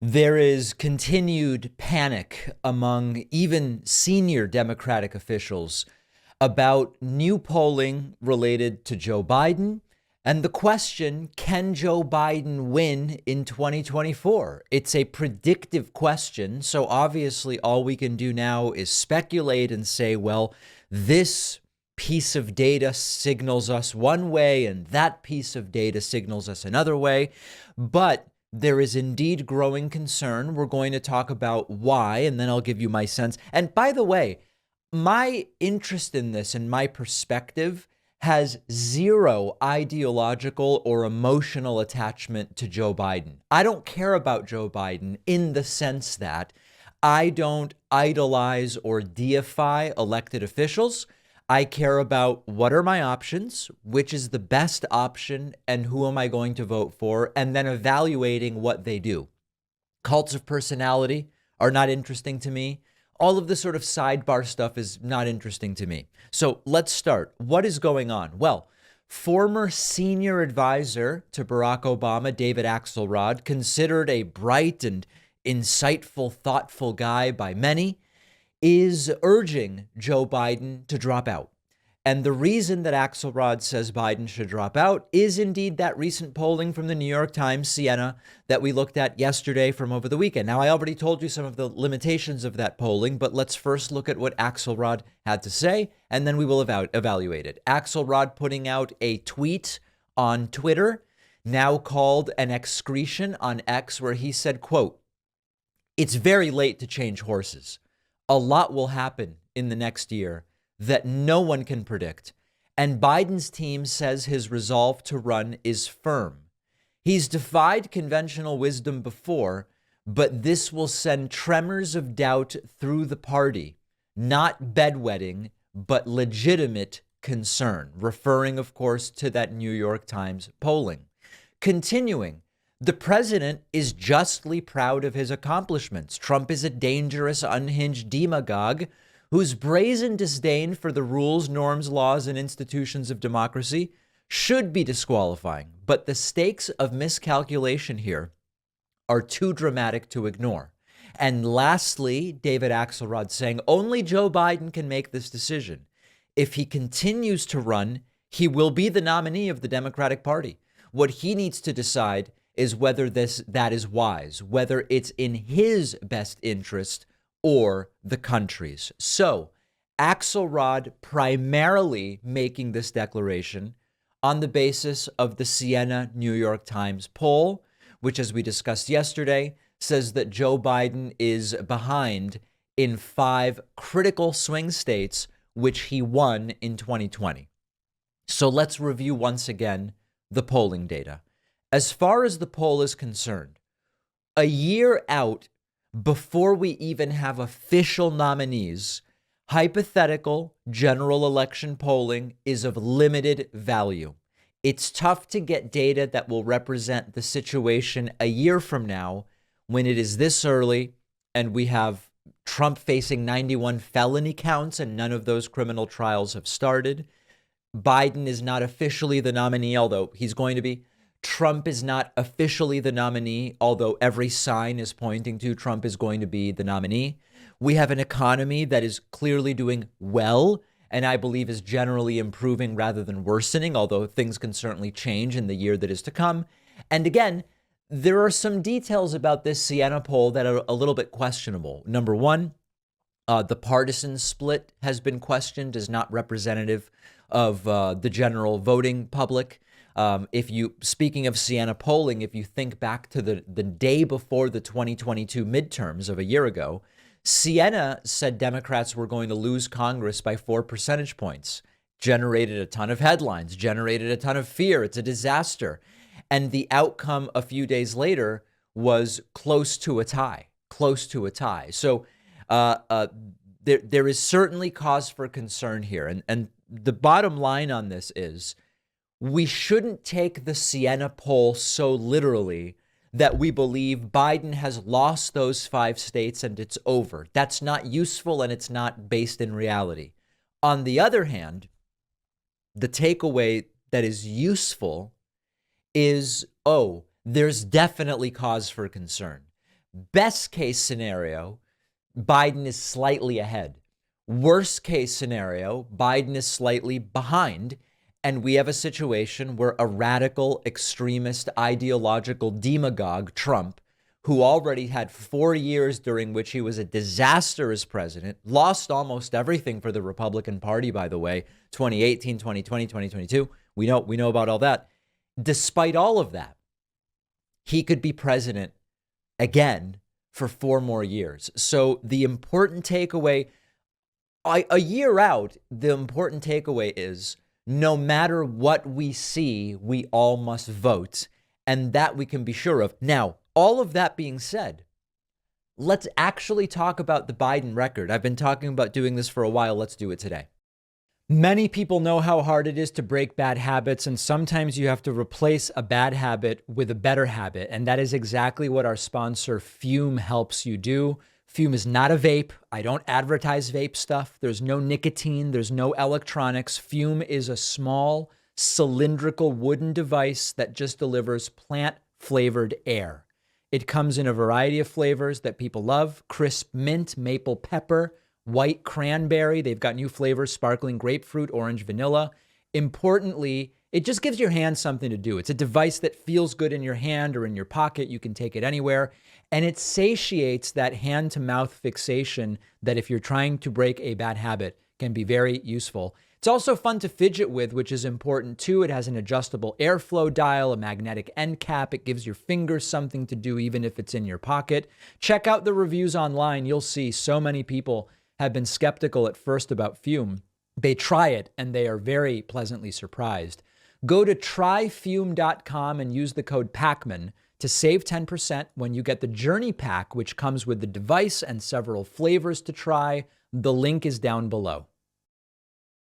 There is continued panic among even senior Democratic officials about new polling related to Joe Biden and the question, can Joe Biden win in 2024? It's a predictive question. So obviously, all we can do now is speculate and say, well, this piece of data signals us one way and that piece of data signals us another way. But there is indeed growing concern. We're going to talk about why, and then I'll give you my sense. And by the way, my interest in this and my perspective has zero ideological or emotional attachment to Joe Biden. I don't care about Joe Biden in the sense that I don't idolize or deify elected officials. I care about what are my options, which is the best option, and who am I going to vote for, and then evaluating what they do. Cults of personality are not interesting to me. All of the sort of sidebar stuff is not interesting to me. So let's start. What is going on? Well, former senior advisor to Barack Obama, David Axelrod, considered a bright and insightful, thoughtful guy by many, is urging Joe Biden to drop out. And the reason that Axelrod says Biden should drop out is indeed that recent polling from the New York Times, Siena, that we looked at yesterday from over the weekend. Now, I already told you some of the limitations of that polling, but let's first look at what Axelrod had to say, and then we will evaluate it. Axelrod putting out a tweet on Twitter, now called an excretion on X, where he said, quote, "It's very late to change horses. A lot will happen in the next year that no one can predict, and Biden's team says his resolve to run is firm. He's defied conventional wisdom before, but this will send tremors of doubt through the party, not bedwetting, but legitimate concern," referring, of course, to that New York Times polling. Continuing, "The president is justly proud of his accomplishments. Trump is a dangerous, unhinged demagogue whose brazen disdain for the rules, norms, laws, and institutions of democracy should be disqualifying. But the stakes of miscalculation here are too dramatic to ignore." And lastly, David Axelrod saying only Joe Biden can make this decision. If he continues to run, he will be the nominee of the Democratic Party. What he needs to decide is whether that is wise, whether it's in his best interest or the country's. So Axelrod primarily making this declaration on the basis of the Siena New York Times poll, which, as we discussed yesterday, says that Joe Biden is behind in 5 critical swing states, which he won in 2020. So let's review once again the polling data. As far as the poll is concerned, a year out, before we even have official nominees, hypothetical general election polling is of limited value. It's tough to get data that will represent the situation a year from now when it is this early and we have Trump facing 91 felony counts and none of those criminal trials have started. Biden is not officially the nominee, although he's going to be. Trump is not officially the nominee, although every sign is pointing to Trump is going to be the nominee. We have an economy that is clearly doing well, and I believe is generally improving rather than worsening, although things can certainly change in the year that is to come. And again, there are some details about this Siena poll that are a little bit questionable. Number one, the partisan split has been questioned as not representative of the general voting public. Speaking of Siena polling, if you think back to the day before the 2022 midterms of a year ago, Siena said Democrats were going to lose Congress by 4 percentage points, generated a ton of headlines, generated a ton of fear. It's a disaster. And the outcome a few days later was close to a tie. So there is certainly cause for concern here. And the bottom line on this is we shouldn't take the Siena poll so literally that we believe Biden has lost those 5 states and it's over. That's not useful and it's not based in reality. On the other hand, the takeaway that is useful is, there's definitely cause for concern. Best case scenario, Biden is slightly ahead. Worst case scenario, Biden is slightly behind. And we have a situation where a radical, extremist, ideological demagogue, Trump, who already had 4 years during which he was a disaster as president, lost almost everything for the Republican Party, by the way, 2018, 2020, 2022. We know about all that. Despite all of that, he could be president again for 4 more years. So the important takeaway, a year out, the important takeaway is no matter what we see, we all must vote, and that we can be sure of. Now, all of that being said, let's actually talk about the Biden record. I've been talking about doing this for a while. Let's do it today. Many people know how hard it is to break bad habits, and sometimes you have to replace a bad habit with a better habit. And that is exactly what our sponsor Fume helps you do. Fume is not a vape. I don't advertise vape stuff. There's no nicotine. There's no electronics. Fume is a small cylindrical wooden device that just delivers plant-flavored air. It comes in a variety of flavors that people love: crisp mint, maple pepper, white cranberry. They've got new flavors: sparkling grapefruit, orange vanilla. Importantly, it just gives your hand something to do. It's a device that feels good in your hand or in your pocket. You can take it anywhere. And it satiates that hand-to-mouth fixation that, if you're trying to break a bad habit, can be very useful. It's also fun to fidget with, which is important too. It has an adjustable airflow dial, a magnetic end cap. It gives your fingers something to do even if it's in your pocket. Check out the reviews online. You'll see so many people have been skeptical at first about Fume. They try it and they are very pleasantly surprised. Go to tryfume.com and use the code PACMAN to save 10% when you get the Journey Pack, which comes with the device and several flavors to try. The link is down below.